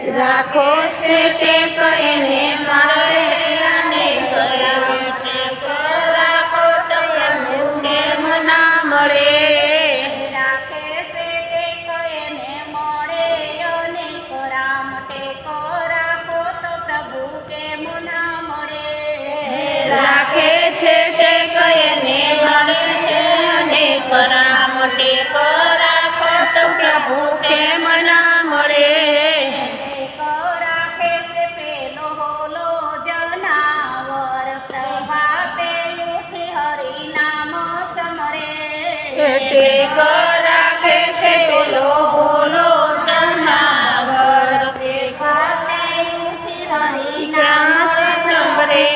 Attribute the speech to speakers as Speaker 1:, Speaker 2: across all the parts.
Speaker 1: રાખો છે ટેક એને મળે છે અનેક રામ ટેક રાખો તો એનું કેમ ના મળે
Speaker 2: રાખે છે ટેક એને મળે અનેક રામ ટેક રાખો તો પ્રભુ કેમ ના મળે
Speaker 1: રાખે છે ટેક એને મળે છે અનેક રામ ટેક રાખો તો પ્રભુ કેમ ના મળે
Speaker 2: ટેક રાખે છે પેલો હોલો જનાવર પ્રભાતે ઉઠી હરિ નામ સમરે
Speaker 1: ટેક રાખે છે પેલો ભોલો જનાવર
Speaker 2: પ્રભાતે ઉઠી હરિ નામ
Speaker 1: ક્યાં સંભરે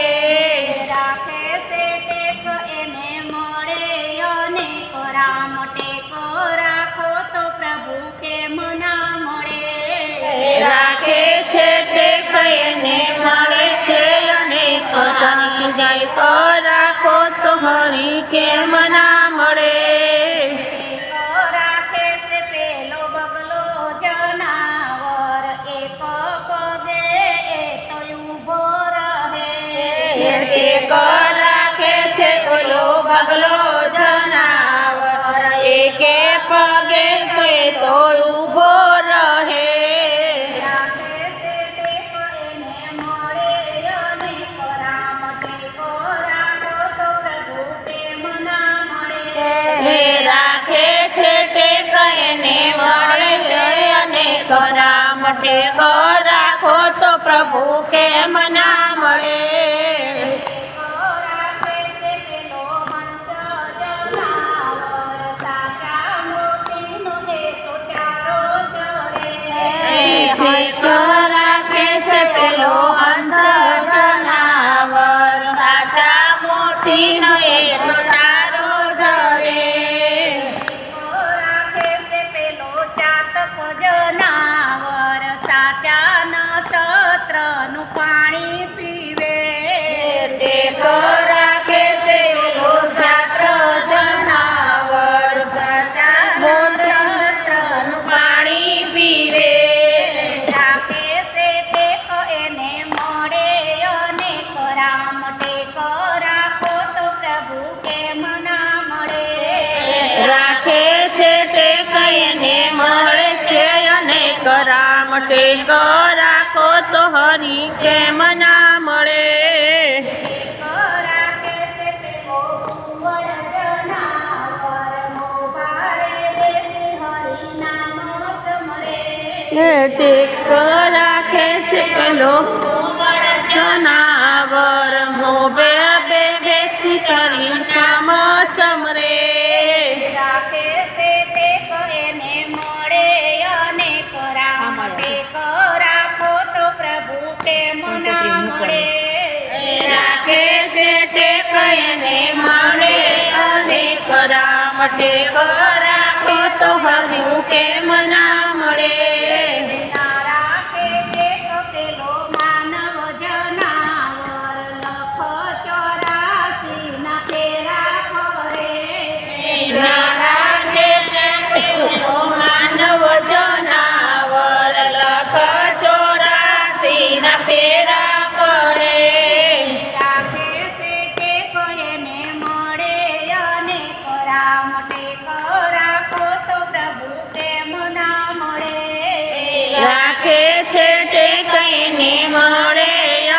Speaker 2: રાખે છે ટેક એને મળે અનેક રામ ટેક રાખો તો પ્રભુ કેમ ના મળે
Speaker 1: રાખે છે ટેક એને મળે છે અનેક જાની જાય તો રાખો તો હરી કેમ ના મળે
Speaker 2: રાખે છે પેલો બગલો જનાવર એક પગે એ તો ઊભો રહે
Speaker 1: ટેક રાખે છે ઓલો બગલો જનાવર એકે પગે તો ઊભો રહે
Speaker 2: રાખે છે ટેક એને મળે અનેક રામ ટેક રાખો તો પ્રભુ કેમ ના મળે
Speaker 1: રાખે છે ટેક એને મળે છે અનેક રામ ટેક રાખો તો પ્રભુ કેમ ના મળે
Speaker 2: રાખે છે પેલો હંસ જનાવર સાચા મોતીનો હે તો ચારો ચરે
Speaker 1: ટેક રાખે છે પેલો હંસ જનાવર સાચા મોતીનો એ તો તારો ધરે
Speaker 2: રાખે છે પેલો ચાતક જનાવર સાચા નક્ષત્રનું પાણી પીવે
Speaker 1: ટેક રાખે છે પેલો સાત્ર જનાવર સાચા મોતીનું પાણી પીવે
Speaker 2: રાખે છે ટેક એને મળે અનેક રામ ટેક રાખો તો પ્રભુ કેમ ના મળે
Speaker 1: રાખે છે ટેક એને મળે છે અનેક રામ ટેક રાખો તો હરી કેમ ના મળે
Speaker 2: રાખે છે પેલો કુંવર જનાવર મોભારે બેસી હરિ નામ સમરે
Speaker 1: ટેક રાખે છે પેલો જનાવર મોબે બે બેસી કરી કામ સમરે
Speaker 2: રાખે છે ટેક એને મળે અનેક રામ ટેક રાખો તો પ્રભુ કેમ ના મળે
Speaker 1: રાખે છે ટેક એને મળે અનેક રામ ટેક રાખો તો હર્યું કેમ ના મળે
Speaker 2: રાખે ટેક પેલો માનવ જનાવર લખ 84 ના ફેરા ફરે
Speaker 1: રાખે છે પેલો માનવ જનાવર લખ 84 ના ફેરા ફરે
Speaker 2: રાખે છે ટેક એને મળે અનેક રામ ટેક રાખો તો પ્રભુ કેમ ના મળે
Speaker 1: રાખે છે ટેક એને મળે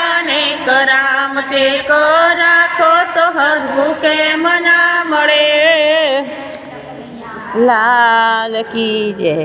Speaker 1: અનેક રામ ટેક રાખો તો હરવું કેમ ના મળે લાલ કી જય